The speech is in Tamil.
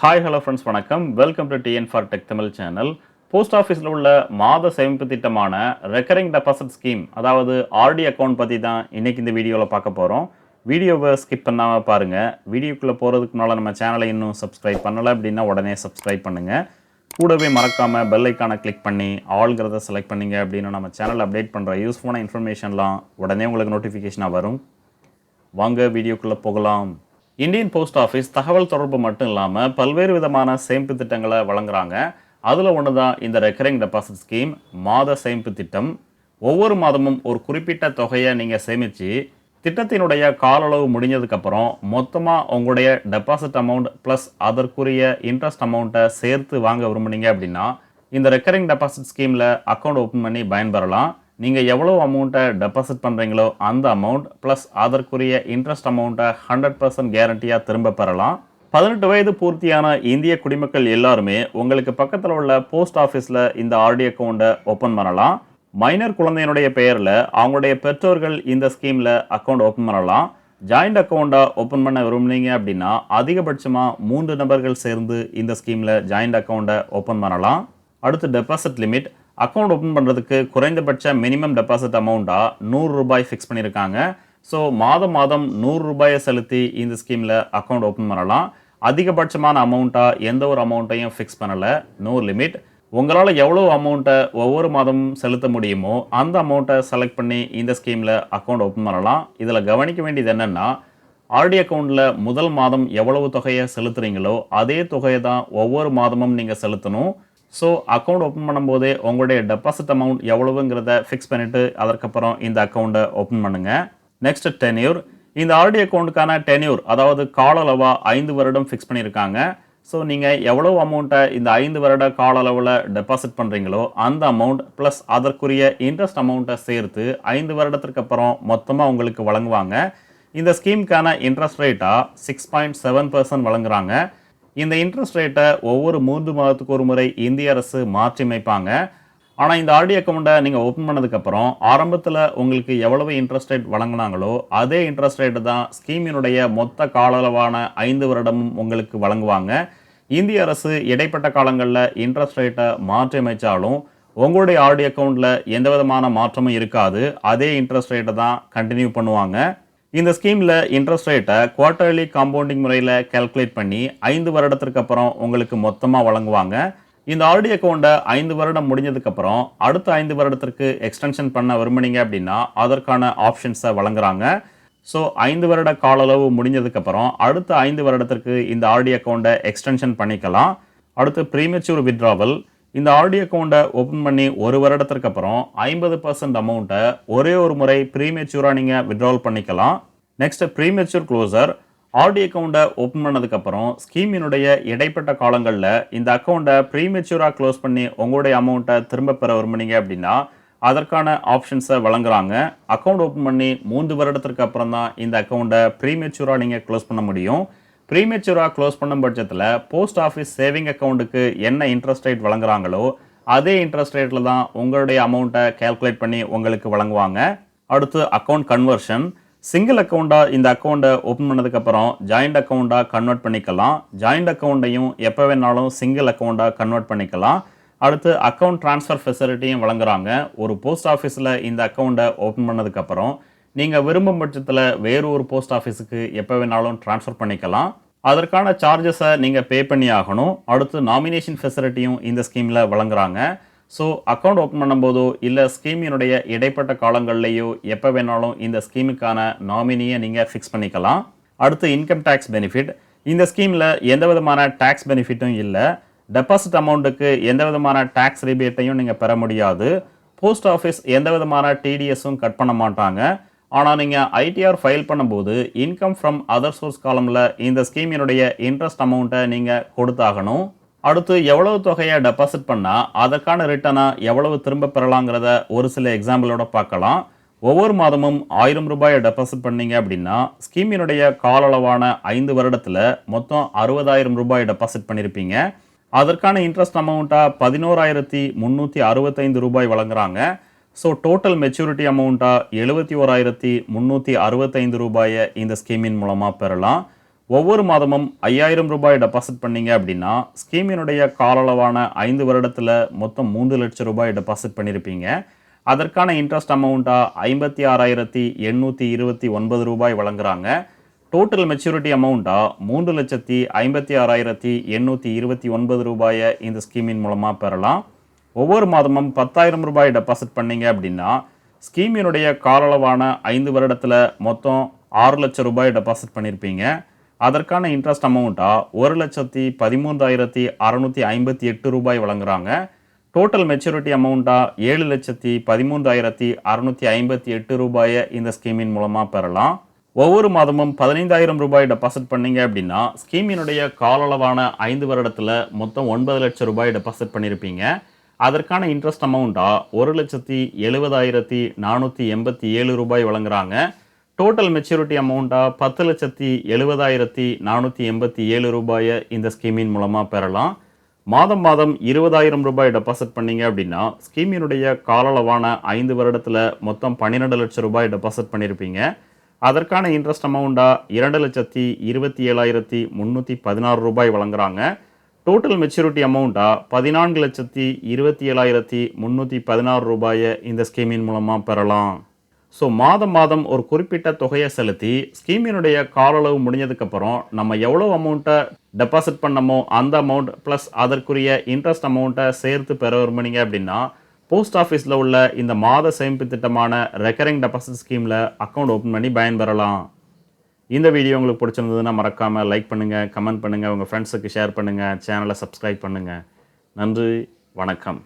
ஹாய் ஹலோ ஃப்ரெண்ட்ஸ் வணக்கம். Welcome to TN for tech Tamil channel. Post ஆஃபீஸில் உள்ள மாத சேமிப்பு திட்டமான ரெக்கரிங் டெபாசிட் ஸ்கீம், அதாவது ஆர்டி அக்கௌண்ட் பற்றி தான் இன்றைக்கி இந்த வீடியோவில் பார்க்க போகிறோம். வீடியோவை ஸ்கிப் பண்ணாமல் பாருங்கள். வீடியோக்குள்ளே போகிறதுக்கு முன்னால் நம்ம சேனலை இன்னும் சப்ஸ்கிரைப் பண்ணலை அப்படின்னா உடனே சப்ஸ்கிரைப் பண்ணுங்கள். கூடவே மறக்காமல் பெல் ஐக்கானை கிளிக் பண்ணி ஆல்ங்கிறத செலக்ட் பண்ணிங்க அப்படின்னு நம்ம சேனல் அப்டேட் பண்ணுற யூஸ்ஃபுல்லான இன்ஃபர்மேஷன்லாம் உடனே உங்களுக்கு நோட்டிஃபிகேஷனாக வரும். வாங்க வீடியோக்குள்ளே போகலாம். இந்தியன் போஸ்ட் ஆஃபீஸ் தகவல் தொடர்பு மட்டும் இல்லாமல் பல்வேறு விதமான சேமிப்பு திட்டங்களை வழங்குறாங்க. அதில் ஒன்று தான் இந்த ரெக்கரிங் டெபாசிட் ஸ்கீம், மாத சேமிப்பு திட்டம். ஒவ்வொரு மாதமும் ஒரு குறிப்பிட்ட தொகையை நீங்கள் சேமித்து திட்டத்தினுடைய கால அளவு முடிஞ்சதுக்கப்புறம் மொத்தமாக உங்களுடைய டெபாசிட் அமௌண்ட் ப்ளஸ் அதற்குரிய இன்ட்ரெஸ்ட் அமௌண்ட்டை சேர்த்து வாங்க விரும்புனீங்க அப்படின்னா இந்த ரெக்கரிங் டெபாசிட் ஸ்கீமில் அக்கௌண்ட் ஓப்பன் பண்ணி பயன்பெறலாம். நீங்கள் எவ்வளோ அமௌண்ட்டை டெபாசிட் பண்ணுறீங்களோ அந்த அமௌண்ட் ப்ளஸ் அதற்குரிய இன்ட்ரெஸ்ட் அமௌண்ட்டை 100% கேரண்டியாக திரும்ப பெறலாம். 18 வயது பூர்த்தியான இந்திய குடிமக்கள் எல்லாருமே உங்களுக்கு பக்கத்தில் உள்ள போஸ்ட் ஆஃபீஸில் இந்த ஆர்டி அக்கௌண்ட்டை ஓப்பன் பண்ணலாம். மைனர் குழந்தையினுடைய பெயரில் அவங்களுடைய பெற்றோர்கள் இந்த ஸ்கீமில் அக்கௌண்ட் ஓப்பன் பண்ணலாம். ஜாயிண்ட் அக்கௌண்ட்டாக ஓப்பன் பண்ண விரும்புனீங்க அப்படின்னா அதிகபட்சமாக 3 நபர்கள் சேர்ந்து இந்த ஸ்கீமில் ஜாயிண்ட் அக்கௌண்ட்டை ஓப்பன் பண்ணலாம். அடுத்து டெபாசிட் லிமிட். அக்கௌண்ட் ஓப்பன் பண்ணுறதுக்கு குறைந்தபட்ச மினிமம் டெபாசிட் அமௌண்ட்டாக ₹100 ஃபிக்ஸ் பண்ணியிருக்காங்க. ஸோ மாதம் ₹100 செலுத்தி இந்த ஸ்கீமில் அக்கௌண்ட் ஓப்பன் பண்ணலாம். அதிகபட்சமான அமௌண்ட்டாக எந்த ஒரு அமௌண்ட்டையும் ஃபிக்ஸ் பண்ணலை, நோ லிமிட். உங்களால் எவ்வளோ அமௌண்ட்டை ஒவ்வொரு மாதமும் செலுத்த முடியுமோ அந்த அமௌண்ட்டை செலக்ட் பண்ணி இந்த ஸ்கீமில் அக்கௌண்ட் ஓப்பன் பண்ணலாம். இதில் கவனிக்க வேண்டியது என்னென்னா, ஆர்டி அக்கௌண்ட்டில் முதல் மாதம் எவ்வளவு தொகையை செலுத்துகிறீங்களோ அதே தொகையை தான் ஒவ்வொரு மாதமும் நீங்கள் செலுத்தணும். ஸோ அக்கௌண்ட் ஓப்பன் பண்ணும்போதே உங்களுடைய டெபாசிட் அமௌண்ட் எவ்வளவுங்கிறத ஃபிக்ஸ் பண்ணிவிட்டு அதற்கப்புறம் இந்த அக்கௌண்ட்டை ஓப்பன் பண்ணுங்கள். Next tenure. இந்த ஆர்டி அக்கௌண்ட்டுக்கான டென்யூர், அதாவது கால அளவாக 5 வருடம் ஃபிக்ஸ் பண்ணியிருக்காங்க. ஸோ நீங்கள் எவ்வளோ அமௌண்ட்டை இந்த 5 வருட கால அளவில் டெபாசிட் பண்ணுறீங்களோ அந்த அமௌண்ட் ப்ளஸ் அதற்குரிய இன்ட்ரெஸ்ட் அமௌண்ட்டை சேர்த்து 5 வருடத்திற்கு அப்புறம் மொத்தமாக உங்களுக்கு வழங்குவாங்க. இந்த ஸ்கீமுக்கான இன்ட்ரெஸ்ட் ரேட்டாக 6.7% வழங்குறாங்க. இந்த இன்ட்ரெஸ்ட் ரேட்டை ஒவ்வொரு 3 மாதத்துக்கு ஒரு முறை இந்திய அரசு மாற்றி அமைப்பாங்க. ஆனால் இந்த ஆர்டி அக்கௌண்ட்டை நீங்கள் ஓப்பன் பண்ணதுக்கப்புறம் ஆரம்பத்தில் உங்களுக்கு எவ்வளவு இன்ட்ரெஸ்ட் ரேட் வழங்கினாங்களோ அதே இன்ட்ரெஸ்ட் ரேட்டு தான் ஸ்கீமினுடைய மொத்த கால அளவான 5 வருடமும் உங்களுக்கு வழங்குவாங்க. இந்திய அரசு இடைப்பட்ட காலங்களில் இன்ட்ரெஸ்ட் ரேட்டை மாற்றி அமைச்சாலும் உங்களுடைய ஆர்டி அக்கௌண்ட்டில் எந்த விதமான மாற்றமும் இருக்காது. அதே இன்ட்ரெஸ்ட் ரேட்டை தான் கண்டினியூ பண்ணுவாங்க. இந்த ஸ்கீமில் இன்ட்ரெஸ்ட் ரேட்டை குவார்ட்டர்லி காம்பவுண்டிங் முறையில் கால்குலேட் பண்ணி 5 வருடத்திற்கு அப்புறம் உங்களுக்கு மொத்தமாக வழங்குவாங்க. இந்த ஆர்டி அக்கௌண்ட்டை 5 வருடம் முடிஞ்சதுக்கப்புறம் அடுத்த 5 வருடத்திற்கு எக்ஸ்டென்ஷன் பண்ண விரும்புனீங்க அப்படின்னா அதற்கான ஆப்ஷன்ஸை வழங்குறாங்க. ஸோ 5 வருட கால அளவு முடிஞ்சதுக்கப்புறம் அடுத்த 5 வருடத்திற்கு இந்த ஆர்டி அக்கௌண்ட்டை எக்ஸ்டென்ஷன் பண்ணிக்கலாம். அடுத்து ப்ரீமெச்சூர் வித்ட்ராவல். இந்த ஆர்டி அக்கௌண்ட்டை ஓப்பன் பண்ணி ஒரு வருடத்திற்கு அப்புறம் 50% அமௌண்ட்டை ஒரே ஒரு முறை ப்ரீமெச்சூராக நீங்கள் வித்ட்ராவல் பண்ணிக்கலாம். Next premature closure. ஆர்டி அக்கௌண்ட்டை ஓப்பன் பண்ணதுக்கப்புறம் ஸ்கீமினுடைய இடைப்பட்ட காலங்களில் இந்த அக்கௌண்ட்டை ப்ரீமெச்சூராக க்ளோஸ் பண்ணி உங்களுடைய அமௌண்ட்டை திரும்ப பெற விரும்புனீங்க அப்படின்னா அதற்கான ஆப்ஷன்ஸை வழங்குறாங்க. அக்கௌண்ட் ஓப்பன் பண்ணி 3 வருடத்திற்கு அப்புறம் தான் இந்த அக்கௌண்ட்டை ப்ரீமெச்சூராக நீங்கள் க்ளோஸ் பண்ண முடியும். ப்ரீமெச்சூராக க்ளோஸ் பண்ணும் பட்சத்தில் போஸ்ட் ஆஃபீஸ் சேவிங் அக்கௌண்ட்டுக்கு என்ன இன்ட்ரெஸ்ட் ரேட் வழங்குறாங்களோ அதே இன்ட்ரெஸ்ட் ரேட்டில் தான் உங்களுடைய அமௌண்ட்டை கேல்குலேட் பண்ணி உங்களுக்கு வழங்குவாங்க. அடுத்து அக்கௌண்ட் கன்வர்ஷன். சிங்கிள் அக்கௌண்ட்டாக இந்த அக்கௌண்ட்டை ஓப்பன் பண்ணதுக்கப்புறம் ஜாயிண்ட் அக்கௌண்ட்டாக கன்வெர்ட் பண்ணிக்கலாம். ஜாயிண்ட் அக்கௌண்ட்டையும் எப்போ வேணாலும் சிங்கிள் அக்கௌண்ட்டாக கன்வெர்ட் பண்ணிக்கலாம். அடுத்து அக்கௌண்ட் ட்ரான்ஸ்ஃபர் ஃபெசிலிட்டியும் வழங்குறாங்க. ஒரு போஸ்ட் ஆஃபீஸில் இந்த அக்கௌண்ட்டை ஓப்பன் பண்ணதுக்கப்புறம் நீங்கள் விரும்பும் பட்சத்தில் வேறு ஒரு போஸ்ட் ஆஃபீஸுக்கு எப்போ வேணாலும் ட்ரான்ஸ்ஃபர் பண்ணிக்கலாம். அதற்கான சார்ஜஸை நீங்கள் பே பண்ணி ஆகணும். அடுத்து நாமினேஷன் ஃபெசிலிட்டியும் இந்த ஸ்கீமில் வழங்குறாங்க. ஸோ அக்கௌண்ட் ஓப்பன் பண்ணும்போதோ இல்லை ஸ்கீமினுடைய இடைப்பட்ட காலங்கள்லேயோ எப்போ வேணாலும் இந்த ஸ்கீமுக்கான நாமினியை நீங்கள் ஃபிக்ஸ் பண்ணிக்கலாம். அடுத்து இன்கம் டேக்ஸ் பெனிஃபிட். இந்த ஸ்கீமில் எந்த விதமான டேக்ஸ் பெனிஃபிட்டும் இல்லை. டெபாசிட் அமௌண்ட்டுக்கு எந்த விதமான டேக்ஸ் ரிபேட்டையும் நீங்கள் பெற முடியாது. போஸ்ட் ஆஃபீஸ் எந்த விதமான டிடிஎஸும் கட் பண்ண மாட்டாங்க. ஆனால் நீங்கள் ஐடிஆர் ஃபைல் பண்ணும்போது இன்கம் ஃப்ரம் அதர் சோர்ஸ் காலமில் இந்த ஸ்கீமினுடைய இன்ட்ரெஸ்ட் அமௌண்ட்டை நீங்கள் கொடுத்தாகணும். அடுத்து எவ்வளவு தொகையை டெபாசிட் பண்ணால் அதற்கான ரிட்டனாக எவ்வளவு திரும்ப பெறலாங்கிறத ஒரு சில எக்ஸாம்பிளோட பார்க்கலாம். ஒவ்வொரு மாதமும் ₹1000 டெபாசிட் பண்ணீங்க அப்படின்னா ஸ்கீமினுடைய கால அளவான 5 வருடத்தில் மொத்தம் ₹60,000 டெபாசிட் பண்ணியிருப்பீங்க. அதற்கான இன்ட்ரெஸ்ட் அமௌண்ட்டாக ₹11,365 வழங்குறாங்க. ஸோ டோட்டல் மெச்சூரிட்டி அமௌண்ட்டாக ₹71,365 இந்த ஸ்கீமின் மூலமாக பெறலாம். ஒவ்வொரு மாதமும் 5000 ரூபாய் டெபாசிட் பண்ணீங்க அப்படின்னா ஸ்கீமினுடைய கால அளவான 5 வருடத்தில் மொத்தம் 3 லட்சம் ரூபாய் டெபாசிட் பண்ணியிருப்பீங்க. அதற்கான இன்ட்ரெஸ்ட் அமௌண்ட்டாக 56,829 ரூபாய் வழங்குறாங்க. டோட்டல் மெச்சூரிட்டி அமௌண்ட்டாக 3,56,829 ரூபாயை இந்த ஸ்கீமின் மூலமாக பெறலாம். ஒவ்வொரு மாதமும் 10,000 ரூபாய் டெபாசிட் பண்ணீங்க அப்படின்னா ஸ்கீமினுடைய கால அளவான 5 வருடத்தில் மொத்தம் 6 லட்சம் ரூபாய் டெபாசிட் பண்ணியிருப்பீங்க. அதற்கான இன்ட்ரெஸ்ட் அமௌண்ட்டாக 1,13,658 ரூபாய் வழங்குறாங்க. டோட்டல் மெச்சூரிட்டி அமௌண்ட்டாக 7,13,658 ரூபாயை இந்த ஸ்கீமின் மூலமாக பெறலாம். ஒவ்வொரு மாதமும் 15,000 ரூபாய் டெபாசிட் பண்ணீங்க அப்படின்னா ஸ்கீமினுடைய கால அளவான 5 வருடத்தில் மொத்தம் 9 லட்சம் ரூபாய் டெபாசிட் பண்ணியிருப்பீங்க. அதற்கான இன்ட்ரெஸ்ட் அமௌண்ட்டாக 1,70,487 ரூபாய் வழங்குறாங்க. டோட்டல் மெச்சூரிட்டி அமௌண்ட்டாக 10,70,487 ரூபாயை இந்த ஸ்கீமின் மூலமாக பெறலாம். மாதம் 20,000 ரூபாய் டெபாசிட் பண்ணீங்க அப்படின்னா ஸ்கீமினுடைய கால அளவான 5 வருடத்தில் மொத்தம் 12 லட்சம் ரூபாய் டெபாசிட் பண்ணியிருப்பீங்க. அதற்கான இன்ட்ரெஸ்ட் அமௌண்ட்டாக 2,27,316 ரூபாய் வழங்குறாங்க. டோட்டல் மெச்சூரிட்டி அமௌண்ட்டாக 14,27,316 ரூபாயை இந்த ஸ்கீமின் மூலமாக பெறலாம். ஸோ மாதம் ஒரு குறிப்பிட்ட தொகையை செலுத்தி ஸ்கீமினுடைய கால அளவு முடிஞ்சதுக்கப்புறம் நம்ம எவ்வளோ அமௌண்ட்டை டெபாசிட் பண்ணமோ அந்த அமௌண்ட் ப்ளஸ் அதற்குரிய இன்ட்ரெஸ்ட் அமௌண்ட்டை சேர்த்து பெற விரும்புனீங்க அப்படின்னா போஸ்ட் ஆஃபீஸில் உள்ள இந்த மாத சேமிப்பு திட்டமான ரெக்கரிங் டெபாசிட் ஸ்கீமில் அக்கௌண்ட் ஓப்பன் பண்ணி பயன்பெறலாம். இந்த வீடியோ உங்களுக்கு பிடிச்சிருந்ததுன்னா மறக்காமல் லைக் பண்ணுங்கள், கமெண்ட் பண்ணுங்கள், உங்கள் ஃப்ரெண்ட்ஸுக்கு ஷேர் பண்ணுங்கள், சேனலை சப்ஸ்கிரைப் பண்ணுங்கள். நன்றி, வணக்கம்.